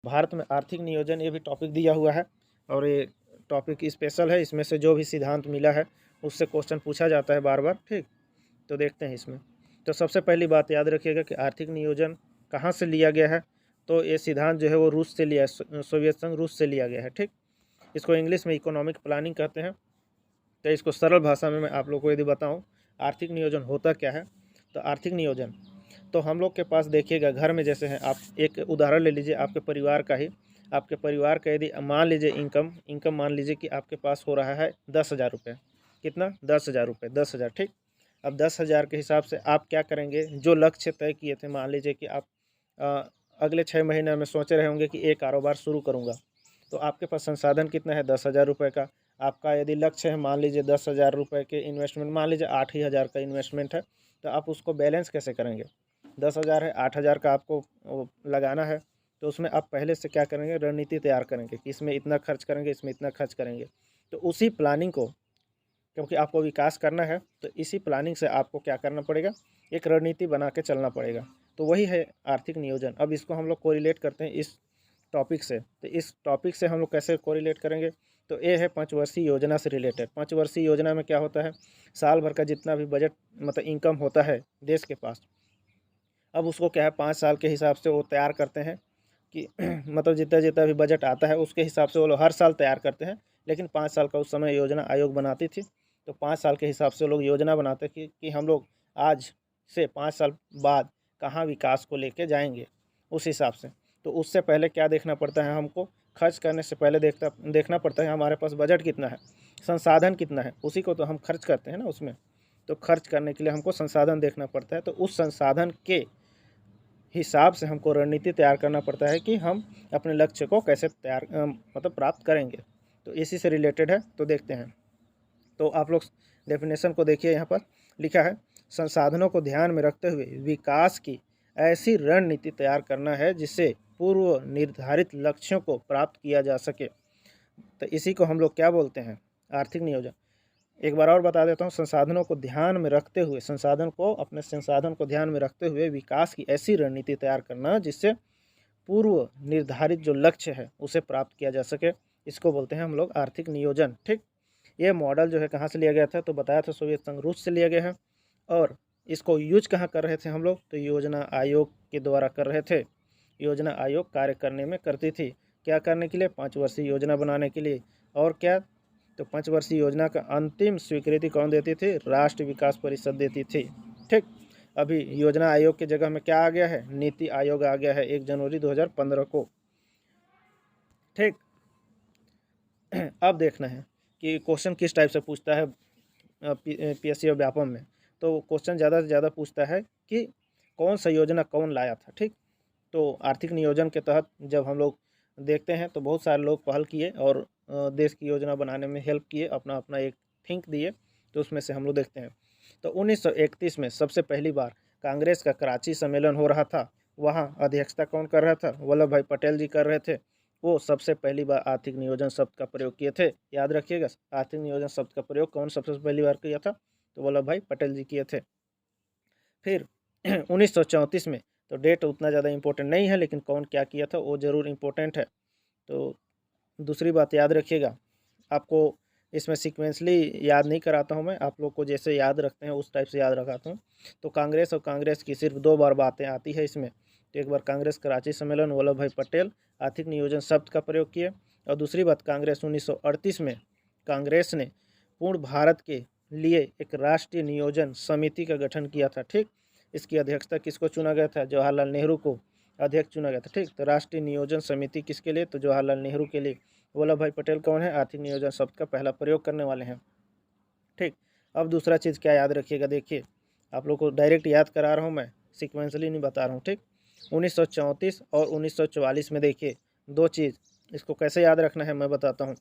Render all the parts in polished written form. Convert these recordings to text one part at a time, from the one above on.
भारत में आर्थिक नियोजन ये भी टॉपिक दिया हुआ है और ये टॉपिक स्पेशल है। इसमें से जो भी सिद्धांत मिला है उससे क्वेश्चन पूछा जाता है बार बार। ठीक, तो देखते हैं इसमें। तो सबसे पहली बात याद रखिएगा कि आर्थिक नियोजन कहाँ से लिया गया है। तो ये सिद्धांत जो है वो रूस से लिया है, सोवियत संघ रूस से लिया गया है। ठीक, इसको इंग्लिश में इकोनॉमिक प्लानिंग कहते हैं। तो इसको सरल भाषा में मैं आप लोग को यदि बताऊँ आर्थिक नियोजन होता क्या है। तो आर्थिक नियोजन तो हम लोग के पास देखिएगा घर में जैसे हैं, आप एक उदाहरण ले लीजिए आपके परिवार का ही। आपके परिवार का यदि मान लीजिए इनकम मान लीजिए कि आपके पास हो रहा है 10,000 रुपये। कितना? 10,000 रुपये, 10,000। ठीक, अब 10,000 के हिसाब से आप क्या करेंगे, जो लक्ष्य तय किए थे, मान लीजिए कि आप अगले 6 महीने में सोचे रहे होंगे कि एक कारोबार शुरू करूँगा। तो आपके पास संसाधन कितना है? 10,000 रुपये का। आपका यदि लक्ष्य है मान लीजिए 10,000 रुपये के इन्वेस्टमेंट, मान लीजिए 8,000 का इन्वेस्टमेंट है, तो आप उसको बैलेंस कैसे करेंगे? 10,000 है, 8,000 का आपको लगाना है। तो उसमें आप पहले से क्या करेंगे, रणनीति तैयार करेंगे कि इसमें इतना खर्च करेंगे, इसमें इतना खर्च करेंगे। तो उसी प्लानिंग को, क्योंकि आपको विकास करना है, तो इसी प्लानिंग से आपको क्या करना पड़ेगा, एक रणनीति बना के चलना पड़ेगा। तो वही है आर्थिक नियोजन। अब इसको हम लोग कोरिलेट करते हैं इस टॉपिक से। तो इस टॉपिक से हम लोग कैसे कोरिलेट करेंगे, तो ये है पंचवर्षीय योजना से रिलेटेड। पंचवर्षीय योजना में क्या होता है, साल भर का जितना भी बजट मतलब इनकम होता है देश के पास, अब उसको क्या है 5 साल के हिसाब से वो तैयार करते हैं कि मतलब जितना जितना भी बजट आता है उसके हिसाब से वो लोग हर साल तैयार करते हैं। लेकिन 5 साल का उस समय योजना आयोग बनाती थी। तो 5 साल के हिसाब से वो लोग योजना बनाते कि हम लोग आज से 5 साल बाद कहाँ विकास को लेके जाएंगे उस हिसाब से। तो उससे पहले क्या देखना पड़ता है हमको, खर्च करने से पहले देखना पड़ता है हमारे पास बजट कितना है, संसाधन कितना है, उसी को तो हम खर्च करते हैं ना उसमें। तो खर्च करने के लिए हमको संसाधन देखना पड़ता है। तो उस संसाधन के हिसाब से हमको रणनीति तैयार करना पड़ता है कि हम अपने लक्ष्य को कैसे मतलब प्राप्त करेंगे। तो इसी से रिलेटेड है। तो देखते हैं। तो आप लोग डेफिनेशन को देखिए, यहाँ पर लिखा है संसाधनों को ध्यान में रखते हुए विकास की ऐसी रणनीति तैयार करना है जिससे पूर्व निर्धारित लक्ष्यों को प्राप्त किया जा सके। तो इसी को हम लोग क्या बोलते हैं, आर्थिक नियोजन। एक बार और बता देता हूँ, संसाधनों को ध्यान में रखते हुए, अपने संसाधन को ध्यान में रखते हुए विकास की ऐसी रणनीति तैयार करना जिससे पूर्व निर्धारित जो लक्ष्य है उसे प्राप्त किया जा सके। इसको बोलते हैं हम लोग आर्थिक नियोजन। ठीक, ये मॉडल जो है कहाँ से लिया गया था, तो बताया था सोवियत संघ रूस से लिया गया है। और इसको यूज कहाँ कर रहे थे हम लोग, तो योजना आयोग के द्वारा कर रहे थे। योजना आयोग कार्य करने में करती थी, क्या करने के लिए, 5 वर्षीय योजना बनाने के लिए। और क्या, तो 5 वर्षीय योजना का अंतिम स्वीकृति कौन देती थी, राष्ट्रीय विकास परिषद देती थी। ठीक, अभी योजना आयोग की जगह में क्या आ गया है, नीति आयोग आ गया है 1 जनवरी 2015 को। ठीक, अब देखना है कि क्वेश्चन किस टाइप से पूछता है पीएससी और व्यापम में। तो क्वेश्चन ज़्यादा से ज़्यादा पूछता है कि कौन सा योजना कौन लाया था। ठीक, तो आर्थिक नियोजन के तहत जब हम लोग देखते हैं तो बहुत सारे लोग पहल किए और देश की योजना बनाने में हेल्प किए, अपना अपना एक थिंक दिए। तो उसमें से हम लोग देखते हैं। तो 1931 में सबसे पहली बार कांग्रेस का कराची सम्मेलन हो रहा था। वहाँ अध्यक्षता कौन कर रहा था, वल्लभ भाई पटेल जी कर रहे थे। वो सबसे पहली बार आर्थिक नियोजन शब्द का प्रयोग किए थे। याद रखिएगा, आर्थिक नियोजन शब्द का प्रयोग कौन सबसे पहली बार किया था, तो वल्लभ भाई पटेल जी किए थे। फिर 1934 में, तो डेट उतना ज़्यादा इम्पोर्टेंट नहीं है, लेकिन कौन क्या किया था वो ज़रूर इम्पोर्टेंट है। तो दूसरी बात याद रखिएगा, आपको इसमें सीक्वेंसली याद नहीं कराता हूँ मैं, आप लोग को जैसे याद रखते हैं उस टाइप से याद रखाता हूँ। तो कांग्रेस और कांग्रेस की सिर्फ 2 बार बातें आती है इसमें। तो एक बार कांग्रेस कराची सम्मेलन, वल्लभ भाई पटेल आर्थिक नियोजन शब्द का प्रयोग किए। और दूसरी बात, कांग्रेस 1938 में कांग्रेस ने पूर्ण भारत के लिए एक राष्ट्रीय नियोजन समिति का गठन किया था। ठीक, इसकी अध्यक्षता किसको चुना गया था, जवाहरलाल नेहरू को अध्यक्ष चुना गया था। ठीक, तो राष्ट्रीय नियोजन समिति किसके लिए, तो जवाहरलाल नेहरू के लिए। वल्लभ भाई पटेल कौन है, आर्थिक नियोजन शब्द का पहला प्रयोग करने वाले हैं। ठीक, अब दूसरा चीज़ क्या याद रखिएगा, देखिए आप लोग को डायरेक्ट याद करा रहा हूँ मैं, सिक्वेंसली नहीं बता रहा हूँ। ठीक, 1934 और 1944 में देखिए 2 चीज़, इसको कैसे याद रखना है मैं बताता हूँ।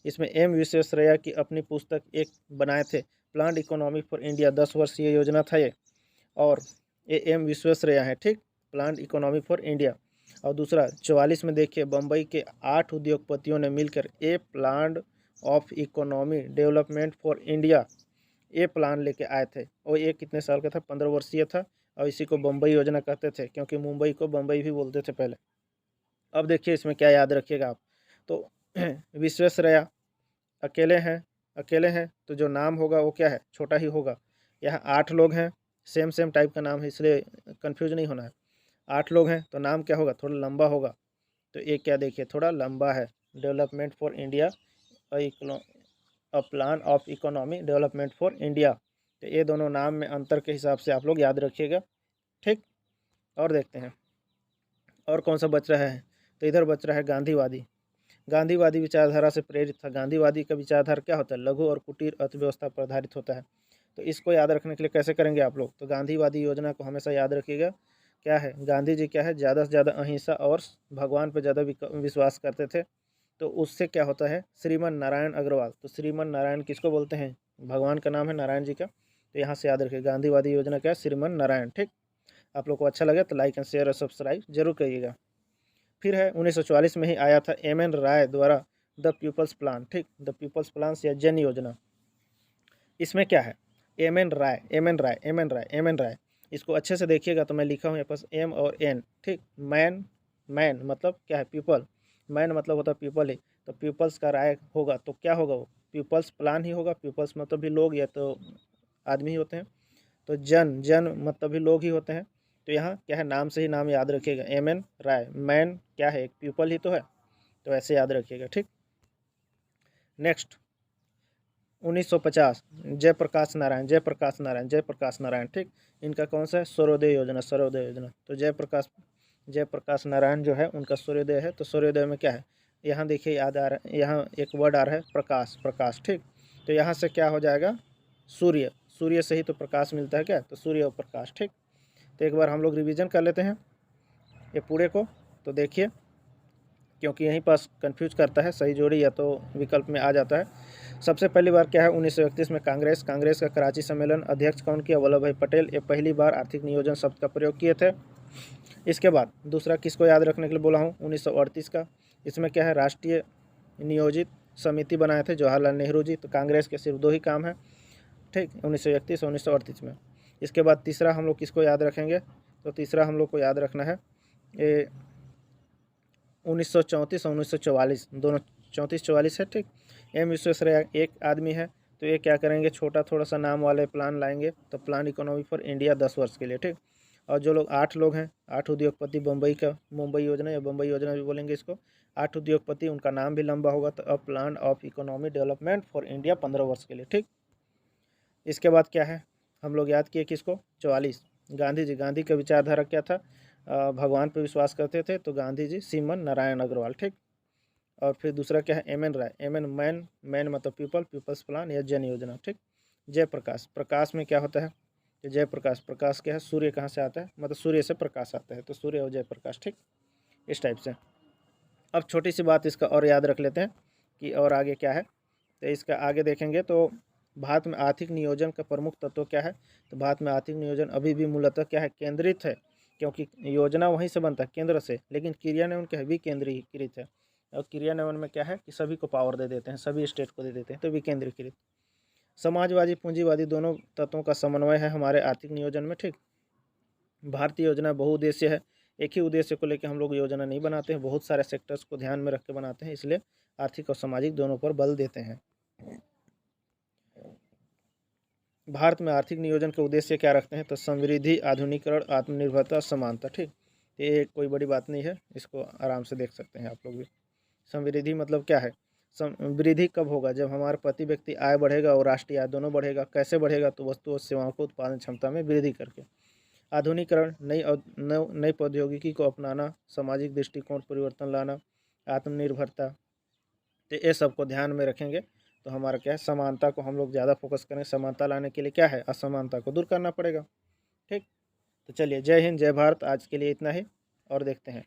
इसमें एम विश्वेश्वरैया की अपनी पुस्तक एक बनाए थे, प्लान्ड इकोनॉमी फॉर इंडिया, 10 वर्षीय योजना था ये। और ये एम विश्वेश्वरैया है। ठीक, प्लान्ड इकोनॉमी फॉर इंडिया। और दूसरा 44 में देखिए बम्बई के 8 उद्योगपतियों ने मिलकर a plan of economy development for India, ये प्लान लेके आए थे। और ये कितने साल का था, 15 वर्षीय था। और इसी को बम्बई योजना कहते थे, क्योंकि मुंबई को बम्बई भी बोलते थे पहले। अब देखिए इसमें क्या याद रखिएगा आप। तो विश्वेश्वरैया अकेले हैं तो जो नाम होगा वो क्या है, छोटा ही होगा। यहाँ 8 लोग हैं, सेम सेम टाइप का नाम है, इसलिए कंफ्यूज नहीं होना है। 8 लोग हैं तो नाम क्या होगा, थोड़ा लंबा होगा। तो ये क्या देखिए थोड़ा लंबा है, development for India, a plan of economy development for India. तो ये दोनों नाम में अंतर के हिसाब से आप लोग याद रखिएगा, ठीक। और देखते हैं और कौन सा बच रहा है। तो इधर बच रहा है गांधीवादी। गांधीवादी विचारधारा से प्रेरित था। गांधीवादी का विचारधारा क्या होता है, लघु और कुटीर अर्थव्यवस्था पर आधारित होता है। तो इसको याद रखने के लिए कैसे करेंगे आप लोग, तो गांधीवादी योजना को हमेशा याद रखिएगा। क्या है, गांधी जी क्या है, ज़्यादा से ज़्यादा अहिंसा और भगवान पर ज़्यादा विश्वास करते थे। तो उससे क्या होता है, श्रीमन नारायण अग्रवाल। तो श्रीमन नारायण किसको बोलते हैं, भगवान का नाम है नारायण जी का। तो यहाँ से याद रखिए गांधीवादी योजना क्या है, श्रीमन नारायण, ठीक। आप लोग को अच्छा लगे तो लाइक एंड शेयर और सब्सक्राइब जरूर करिएगा। फिर है 1944 में ही आया था एम.एन. राय द्वारा द पीपल्स प्लान, ठीक। द पीपल्स प्लान या जन योजना। इसमें क्या है, एम एन राय। इसको अच्छे से देखिएगा तो मैं लिखा हूँ यहाँ पास एम और एन, ठीक। मैन, मैन मतलब क्या है, पीपल। मैन मतलब होता है पीपल ही। तो पीपल्स का राय होगा तो क्या होगा, वो पीपल्स प्लान ही होगा। पीपल्स मतलब भी लोग या तो आदमी ही होते हैं। तो जन, जन मतलब भी लोग ही होते हैं। तो यहाँ क्या है, नाम से ही नाम याद रखिएगा, एम.एन. राय। मैन क्या है, एक पीपल ही तो है, तो ऐसे याद रखिएगा, ठीक। नेक्स्ट 1950 जयप्रकाश नारायण, ठीक। इनका कौन सा है, सूर्योदय योजना। तो जयप्रकाश नारायण जो है उनका सूर्योदय है। तो सूर्योदय में क्या है, यहाँ देखिए याद आ रहा है, यहाँ एक वर्ड आ रहा है प्रकाश, ठीक। तो यहाँ से क्या हो जाएगा, सूर्य से ही तो प्रकाश मिलता है क्या, तो सूर्य और प्रकाश, ठीक। तो एक बार हम लोग रिवीजन कर लेते हैं ये पूरे को। तो देखिए क्योंकि यहीं पास कंफ्यूज करता है, सही जोड़ी या तो विकल्प में आ जाता है। सबसे पहली बार क्या है, 1931 में कांग्रेस का कराची सम्मेलन, अध्यक्ष कौन किया, वल्लभ भाई पटेल। ये पहली बार आर्थिक नियोजन शब्द का प्रयोग किए थे। इसके बाद दूसरा किसको याद रखने के लिए बोला हूँ, 1938 का। इसमें क्या है, राष्ट्रीय नियोजित समिति बनाए थे जवाहरलाल नेहरू जी। तो कांग्रेस के सिर्फ 2 ही काम है, ठीक, 1931 और 1938 में। इसके बाद तीसरा हम लोग किसको याद रखेंगे, तो तीसरा हम लोग को याद रखना है ये 1934 और 1944, दोनों 34-44 है, ठीक। एम विश्वेश्वरैया एक आदमी है। तो ये क्या करेंगे, छोटा थोड़ा सा नाम वाले प्लान लाएंगे। तो प्लान इकोनॉमी फॉर इंडिया 10 वर्ष के लिए, ठीक। और जो लोग 8 लोग हैं, 8 उद्योगपति, मुंबई योजना या बम्बई योजना भी बोलेंगे इसको। 8 उद्योगपति, उनका नाम भी लंबा होगा। तो a plan of economy development for India 15 वर्ष के लिए, ठीक। इसके बाद क्या है, हम लोग याद किए किसको, 44 गांधी का विचारधारा क्या था, भगवान पर विश्वास करते थे। तो गांधी जी श्रीमन नारायण अग्रवाल, ठीक। और फिर दूसरा क्या है, एम.एन. राय, मैन मतलब पीपल, पीपल्स प्लान या जन योजना, ठीक। प्रकाश में क्या होता है, तो प्रकाश क्या है, सूर्य कहाँ से आता है, मतलब सूर्य से प्रकाश आता है। तो सूर्य और जयप्रकाश, ठीक, इस टाइप से। अब छोटी सी बात इसका और याद रख लेते हैं कि और आगे क्या है। तो इसका आगे देखेंगे तो भारत में आर्थिक नियोजन का प्रमुख तत्व क्या है। तो भारत में आर्थिक नियोजन अभी भी मूलतः क्या है, केंद्रित है। क्योंकि योजना वहीं से बनता है, केंद्र से, लेकिन क्रियान्वयन क्या है, विकेंद्रीकृत है। और क्रियान्वयन में क्या है कि सभी को पावर दे देते हैं, सभी स्टेट को दे देते हैं, तो विकेंद्रीकृत। समाजवादी पूंजीवादी दोनों तत्वों का समन्वय है हमारे आर्थिक नियोजन में, ठीक। भारतीय योजना बहुउद्देश्य है। एक ही उद्देश्य को लेकर हम लोग योजना नहीं बनाते हैं, बहुत सारे सेक्टर्स को ध्यान में रख के बनाते हैं, इसलिए आर्थिक और सामाजिक दोनों पर बल देते हैं। भारत में आर्थिक नियोजन के उद्देश्य क्या रखते हैं, तो समृद्धि, आधुनिकीकरण, आत्मनिर्भरता, समानता, ठीक। ये कोई बड़ी बात नहीं है, इसको आराम से देख सकते हैं आप लोग भी। समृद्धि मतलब क्या है, वृद्धि कब होगा, जब हमारे प्रति व्यक्ति आय बढ़ेगा और राष्ट्रीय आय दोनों बढ़ेगा। कैसे बढ़ेगा, तो वस्तु और सेवाओं को उत्पादन क्षमता में वृद्धि करके। आधुनिकीकरण, नई प्रौद्योगिकी को अपनाना, सामाजिक दृष्टिकोण परिवर्तन लाना, आत्मनिर्भरता। तो ये सबको ध्यान में रखेंगे तो हमारा क्या है, समानता को हम लोग ज़्यादा फोकस करें। समानता लाने के लिए क्या है, असमानता को दूर करना पड़ेगा, ठीक। तो चलिए, जय हिंद, जय भारत। आज के लिए इतना ही, और देखते हैं।